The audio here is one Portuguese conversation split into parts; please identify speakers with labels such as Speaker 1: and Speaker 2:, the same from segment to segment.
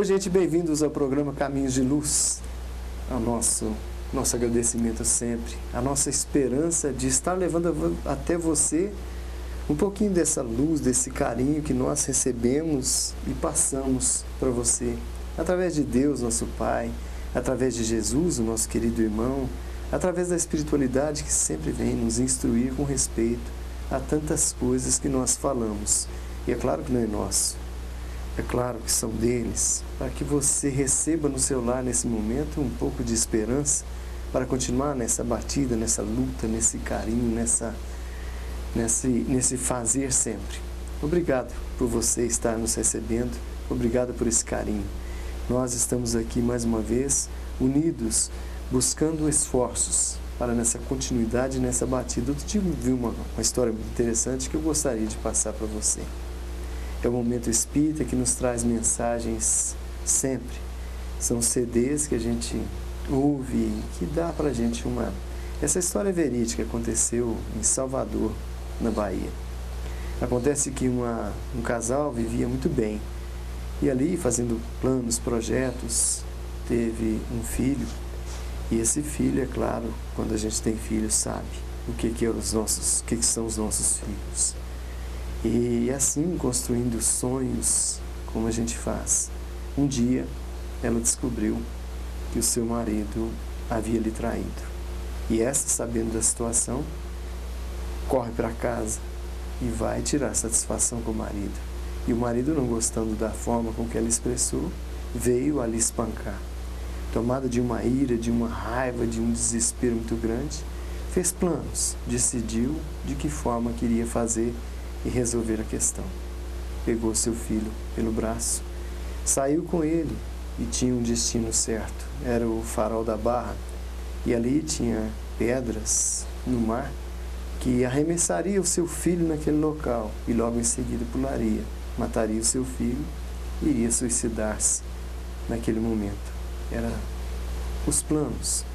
Speaker 1: gente, bem-vindos ao programa Caminhos de Luz. Ao nosso agradecimento sempre, a nossa esperança de estar levando até você um pouquinho dessa luz, desse carinho que nós recebemos e passamos para você, através de Deus, nosso Pai, através de Jesus, o nosso querido irmão, através da espiritualidade que sempre vem nos instruir com respeito a tantas coisas que nós falamos. E é claro que não é nosso, é claro que são deles, para que você receba no seu lar nesse momento um pouco de esperança para continuar nessa batida, nessa luta, nesse carinho, nesse fazer sempre. Obrigado por você estar nos recebendo, obrigado por esse carinho. Nós estamos aqui mais uma vez, unidos, buscando esforços para nessa continuidade, nessa batida. Outro dia eu vi uma história muito interessante que eu gostaria de passar para você. É o Momento Espírita que nos traz mensagens sempre. São CDs que a gente ouve e que dá para a gente uma... Essa história verídica aconteceu em Salvador, na Bahia. Acontece que um casal vivia muito bem. E ali, fazendo planos, projetos, teve um filho. E esse filho, é claro, quando a gente tem filho, sabe o que são os nossos filhos. E assim, construindo sonhos, como a gente faz. Um dia, ela descobriu que o seu marido havia lhe traído. E essa, sabendo da situação, corre para casa e vai tirar satisfação com o marido. E o marido, não gostando da forma com que ela expressou, veio ali espancar. Tomado de uma ira, de uma raiva, de um desespero muito grande, fez planos, decidiu de que forma queria fazer e resolver a questão. Pegou seu filho pelo braço, saiu com ele e tinha um destino certo. Era o Farol da Barra e ali tinha pedras no mar que arremessaria o seu filho naquele local e logo em seguida pularia, mataria o seu filho e iria suicidar-se naquele momento. Eram os planos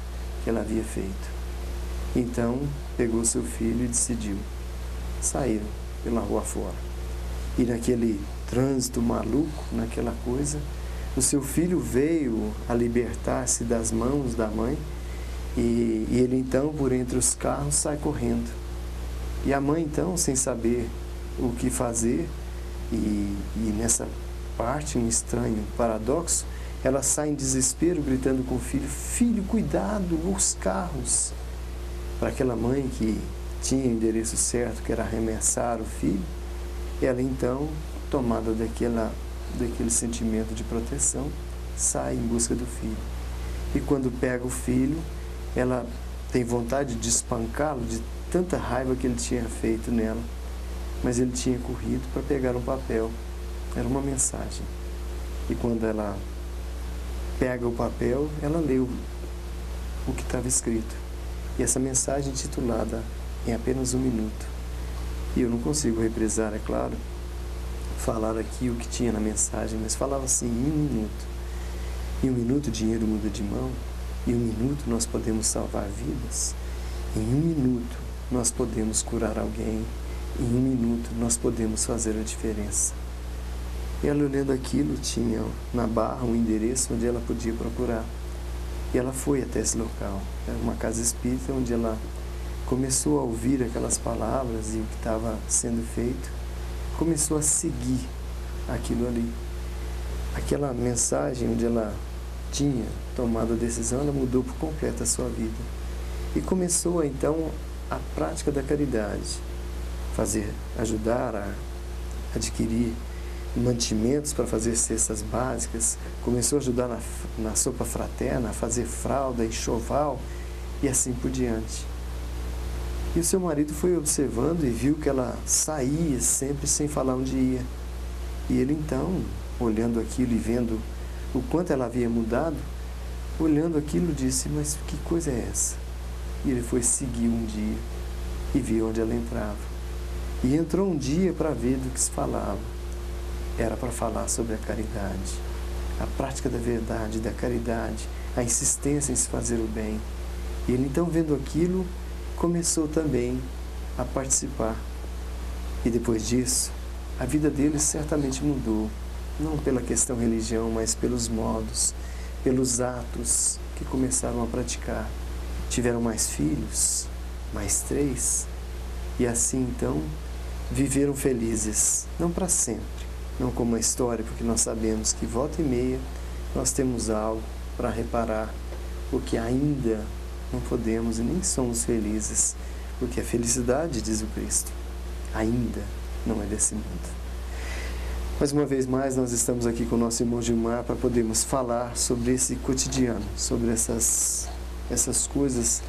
Speaker 1: que ela havia feito. Então, pegou seu filho e decidiu. Saíram pela rua fora. E naquele trânsito maluco, naquela coisa, o seu filho veio a libertar-se das mãos da mãe e ele então, por entre os carros, sai correndo. E a mãe então, sem saber o que fazer, e nessa parte, um estranho paradoxo, ela sai em desespero, gritando com o filho: filho, cuidado, os carros! Para aquela mãe que tinha o endereço certo, que era arremessar o filho, ela então, tomada daquele sentimento de proteção, sai em busca do filho. E quando pega o filho, ela tem vontade de espancá-lo, de tanta raiva que ele tinha feito nela. Mas ele tinha corrido para pegar um papel. Era uma mensagem. E quando ela pega o papel, ela leu o que estava escrito. E essa mensagem intitulada em apenas 1 minuto. E eu não consigo reprisar, é claro, falar aqui o que tinha na mensagem, mas falava assim: em 1 minuto. Em 1 minuto o dinheiro muda de mão. Em 1 minuto nós podemos salvar vidas. Em 1 minuto nós podemos curar alguém. Em 1 minuto nós podemos fazer a diferença. E ela, olhando aquilo, tinha na barra um endereço onde ela podia procurar. E ela foi até esse local. Era uma casa espírita onde ela começou a ouvir aquelas palavras e o que estava sendo feito. Começou a seguir aquilo ali. Aquela mensagem onde ela tinha tomado a decisão, ela mudou por completo a sua vida. E começou então a prática da caridade. Ajudar a adquirir mantimentos para fazer cestas básicas, começou a ajudar na sopa fraterna, a fazer fralda, enxoval e assim por diante. E o seu marido foi observando e viu que ela saía sempre sem falar onde ia. E ele então, olhando aquilo e vendo o quanto ela havia mudado, olhando aquilo disse: mas que coisa é essa? E ele foi seguir um dia e viu onde ela entrava. E entrou um dia para ver do que se falava. Era para falar sobre a caridade, a prática da verdade, da caridade, a insistência em se fazer o bem. E ele então, vendo aquilo, começou também a participar. E depois disso, a vida dele certamente mudou. não pela questão religião, mas pelos modos, pelos atos que começaram a praticar. Tiveram mais filhos, mais 3, e assim então viveram felizes, não para sempre, não como uma história, porque nós sabemos que volta e meia nós temos algo para reparar, porque ainda não podemos e nem somos felizes, porque a felicidade, diz o Cristo, ainda não é desse mundo. Mais uma vez mais, nós estamos aqui com o nosso irmão Gilmar para podermos falar sobre esse cotidiano, sobre essas coisas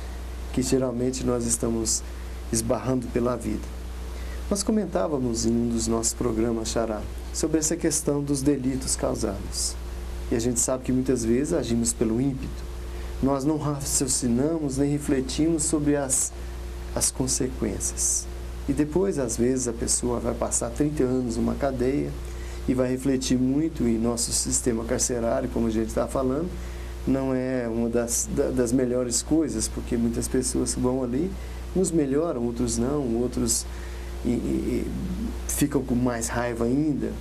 Speaker 1: que geralmente nós estamos esbarrando pela vida. Nós comentávamos em um dos nossos programas, Xará, sobre essa questão dos delitos causados. E a gente sabe que muitas vezes agimos pelo ímpeto. Nós não raciocinamos nem refletimos sobre as consequências. E depois, às vezes, a pessoa vai passar 30 anos numa cadeia e vai refletir muito, e nosso sistema carcerário, como a gente está falando, não é uma das melhores coisas, porque muitas pessoas vão ali, uns melhoram, outros não, outros ficam com mais raiva ainda,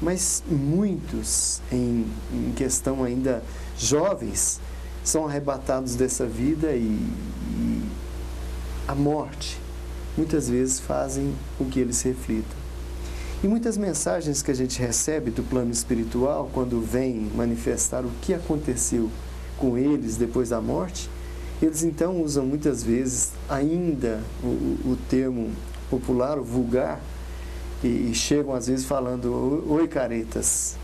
Speaker 1: mas muitos, em questão ainda jovens, são arrebatados dessa vida e a morte muitas vezes fazem com que eles reflitam. E muitas mensagens que a gente recebe do plano espiritual, quando vem manifestar o que aconteceu com eles depois da morte, eles então usam muitas vezes ainda o termo popular, o vulgar, e chegam às vezes falando, oi caretas.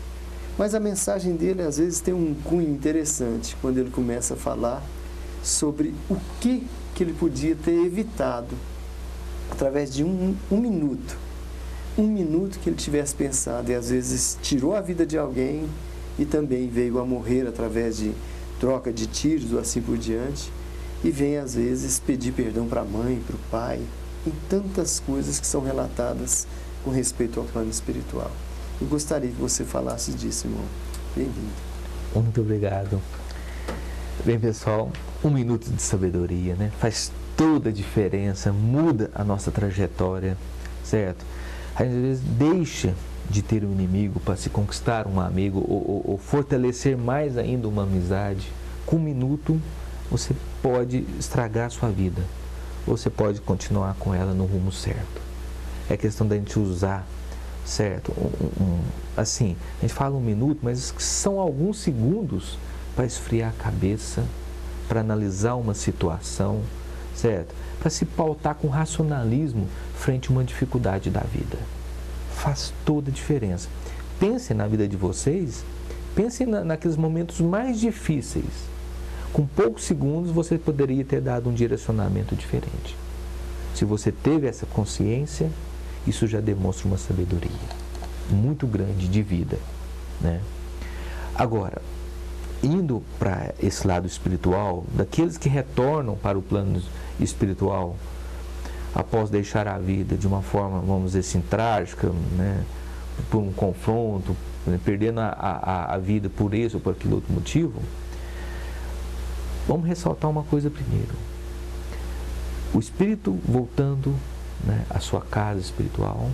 Speaker 1: Mas a mensagem dele às vezes tem um cunho interessante, quando ele começa a falar sobre o que ele podia ter evitado através de um minuto. Um minuto que ele tivesse pensado, e às vezes tirou a vida de alguém e também veio a morrer através de troca de tiros ou assim por diante, e vem às vezes pedir perdão para a mãe, para o pai, em tantas coisas que são relatadas com respeito ao plano espiritual. Eu gostaria que você falasse disso, irmão. Bem-vindo.
Speaker 2: Muito obrigado. Bem, pessoal, 1 minuto de sabedoria, né? Faz toda a diferença, muda a nossa trajetória, certo? Às vezes deixa de ter um inimigo para se conquistar um amigo ou fortalecer mais ainda uma amizade. Com 1 minuto você pode estragar a sua vida, ou você pode continuar com ela no rumo certo. É questão da gente usar, certo? Assim, a gente fala 1 minuto, mas são alguns segundos para esfriar a cabeça, para analisar uma situação, certo? Para se pautar com racionalismo frente a uma dificuldade da vida. Faz toda a diferença. Pensem na vida de vocês, pensem naqueles momentos mais difíceis. Com poucos segundos você poderia ter dado um direcionamento diferente. Se você teve essa consciência, isso já demonstra uma sabedoria muito grande de vida, né? Agora, indo para esse lado espiritual, daqueles que retornam para o plano espiritual após deixar a vida de uma forma, vamos dizer assim, trágica, né, por um confronto, né, perdendo a vida por esse ou por aquele outro motivo, vamos ressaltar uma coisa primeiro. O espírito voltando, né, à sua casa espiritual,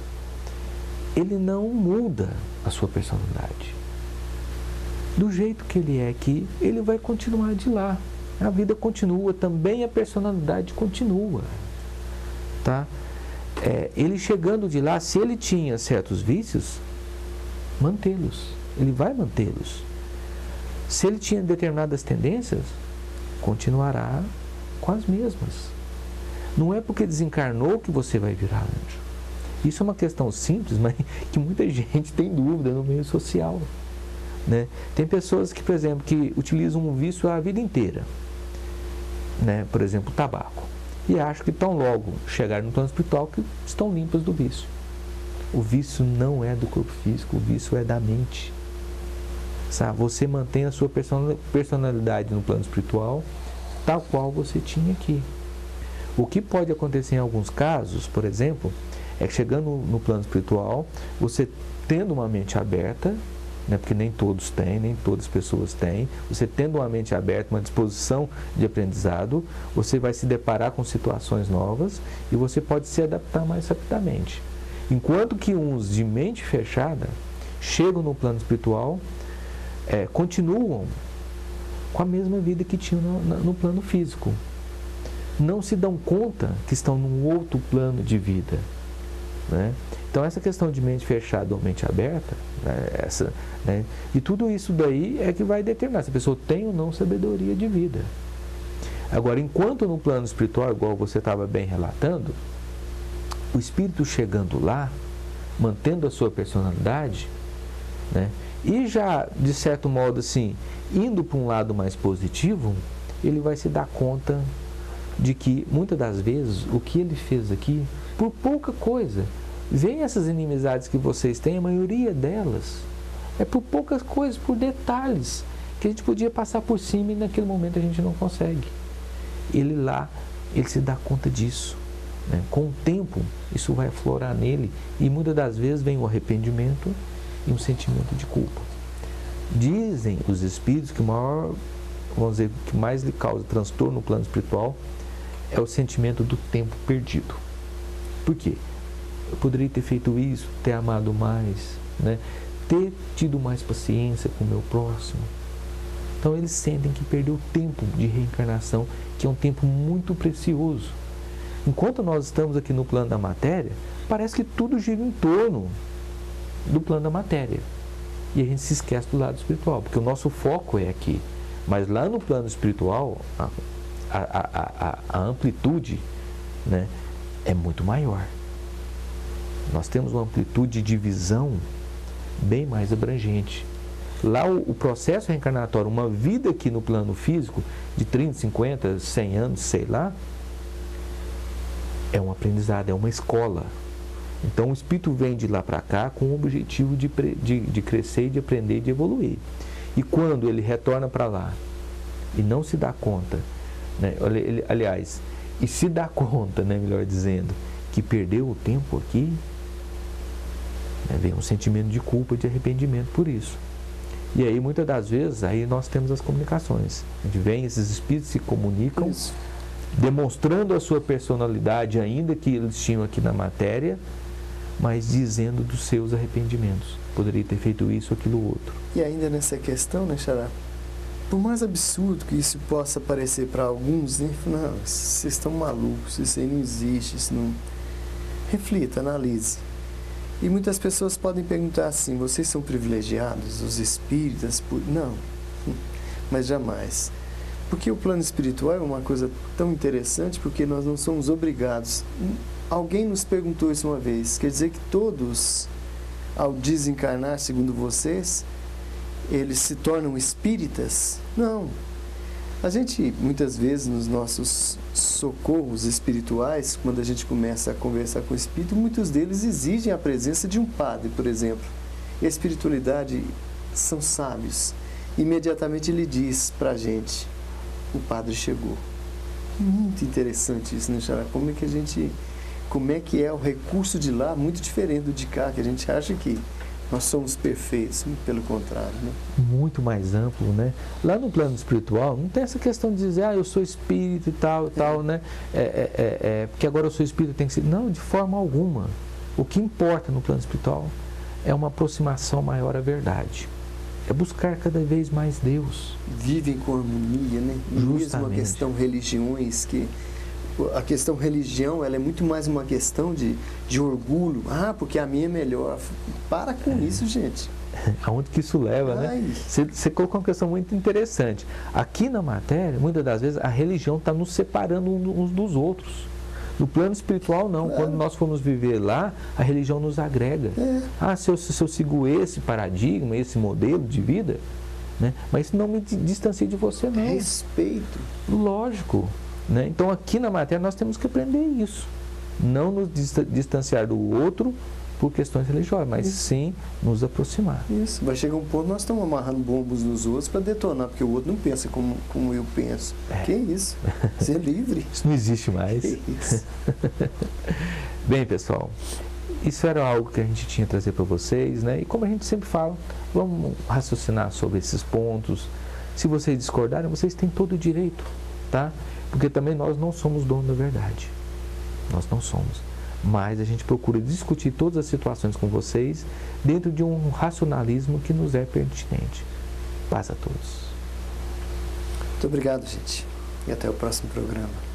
Speaker 2: ele não muda a sua personalidade. Do jeito que ele é aqui, ele vai continuar de lá. A vida continua, também a personalidade continua. Tá? Ele chegando de lá, se ele tinha certos vícios, mantê-los. Ele vai mantê-los. Se ele tinha determinadas tendências, continuará com as mesmas. Não é porque desencarnou que você vai virar anjo. Isso é uma questão simples, mas que muita gente tem dúvida no meio social. Né? Tem pessoas que, por exemplo, que utilizam um vício a vida inteira, né? Por exemplo, o tabaco, e acham que tão logo chegarem no plano espiritual que estão limpas do vício. O vício não é do corpo físico, o vício é da mente. Sabe? Você mantém a sua personalidade no plano espiritual tal qual você tinha aqui. O que pode acontecer em alguns casos, por exemplo, é que chegando no plano espiritual, você tendo uma mente aberta, né, porque nem todos têm, nem todas as pessoas têm, você tendo uma mente aberta, uma disposição de aprendizado, você vai se deparar com situações novas e você pode se adaptar mais rapidamente. Enquanto que uns de mente fechada chegam no plano espiritual, continuam com a mesma vida que tinham no plano físico. Não se dão conta que estão num outro plano de vida, né? Então, essa questão de mente fechada ou mente aberta, né, e tudo isso daí é que vai determinar se a pessoa tem ou não sabedoria de vida. Agora, enquanto no plano espiritual, igual você estava bem relatando, o espírito chegando lá, mantendo a sua personalidade, né, e já, de certo modo, assim, indo para um lado mais positivo, ele vai se dar conta de que, muitas das vezes, o que ele fez aqui, por pouca coisa, vem essas inimizades que vocês têm, a maioria delas, é por poucas coisas, por detalhes, que a gente podia passar por cima e naquele momento a gente não consegue. Ele lá, ele se dá conta disso, né? Com o tempo, isso vai aflorar nele, e muitas das vezes vem o arrependimento e um sentimento de culpa. Dizem os espíritos que o maior, vamos dizer, que mais lhe causa transtorno no plano espiritual é o sentimento do tempo perdido. Por quê? Eu poderia ter feito isso, ter amado mais, né? Ter tido mais paciência com o meu próximo. Então eles sentem que perdeu o tempo de reencarnação, que é um tempo muito precioso. Enquanto nós estamos aqui no plano da matéria, parece que tudo gira em torno do plano da matéria. E a gente se esquece do lado espiritual, porque o nosso foco é aqui. Mas lá no plano espiritual, a amplitude, né, é muito maior. Nós temos uma amplitude de visão bem mais abrangente. Lá o processo reencarnatório, uma vida aqui no plano físico, de 30, 50, 100 anos, sei lá, é um aprendizado, é uma escola. Então o espírito vem de lá para cá com o objetivo de crescer, de aprender, de evoluir. E quando ele retorna para lá e não se dá conta, né, aliás, e se dá conta, né, melhor dizendo, que perdeu o tempo aqui, né, vem um sentimento de culpa, de arrependimento por isso. E aí, muitas das vezes, aí nós temos as comunicações. A gente vem, esses espíritos se comunicam, isso, demonstrando a sua personalidade, ainda que eles tinham aqui na matéria, mas dizendo dos seus arrependimentos. Poderia ter feito isso, aquilo, outro.
Speaker 1: E ainda nessa questão, né, Xará? Por mais absurdo que isso possa parecer para alguns, né? Não, vocês estão malucos, isso aí não existe, isso não... Reflita, analise. E muitas pessoas podem perguntar assim, vocês são privilegiados, os espíritas? Não, mas jamais. Porque o plano espiritual é uma coisa tão interessante, porque nós não somos obrigados. Alguém nos perguntou isso uma vez, quer dizer que todos, ao desencarnar, segundo vocês, eles se tornam espíritas? Não. A gente, muitas vezes, nos nossos socorros espirituais, quando a gente começa a conversar com o espírito, muitos deles exigem a presença de um padre, por exemplo. E a espiritualidade são sábios. Imediatamente ele diz para a gente, o padre chegou. Muito interessante isso, né, Xará? Como é que é o recurso de lá, muito diferente do de cá, que a gente acha que nós somos perfeitos, muito pelo contrário, né?
Speaker 2: Muito mais amplo, né? Lá no plano espiritual, não tem essa questão de dizer, eu sou espírito e tal, né? Porque agora eu sou espírito, tem que ser... Não, de forma alguma. O que importa no plano espiritual é uma aproximação maior à verdade. É buscar cada vez mais Deus.
Speaker 1: Vivem com harmonia, né? Mesmo a questão religiões, que... A questão religião, ela é muito mais uma questão de orgulho. Porque a minha é melhor. Para com isso, gente.
Speaker 2: Aonde que isso leva, né? Você colocou uma questão muito interessante. Aqui na matéria, muitas das vezes, a religião está nos separando uns dos outros. No plano espiritual, não. Claro. Quando nós formos viver lá, a religião nos agrega. Se eu sigo esse paradigma, esse modelo de vida, né? Mas isso não me distancia de você, não.
Speaker 1: Respeito.
Speaker 2: Lógico. Né? Então, aqui na matéria, nós temos que aprender isso. Não nos distanciar do outro por questões religiosas, mas sim nos aproximar.
Speaker 1: Isso. Vai chegar um ponto nós estamos amarrando bombas nos outros para detonar, porque o outro não pensa como eu penso. Que isso? Ser livre.
Speaker 2: Isso não existe mais.
Speaker 1: Que isso?
Speaker 2: Bem, pessoal, isso era algo que a gente tinha a trazer para vocês, né? E como a gente sempre fala, vamos raciocinar sobre esses pontos. Se vocês discordarem, vocês têm todo o direito, tá? Porque também nós não somos donos da verdade. Nós não somos. mas a gente procura discutir todas as situações com vocês dentro de um racionalismo que nos é pertinente. Paz a todos.
Speaker 1: Muito obrigado, gente. E até o próximo programa.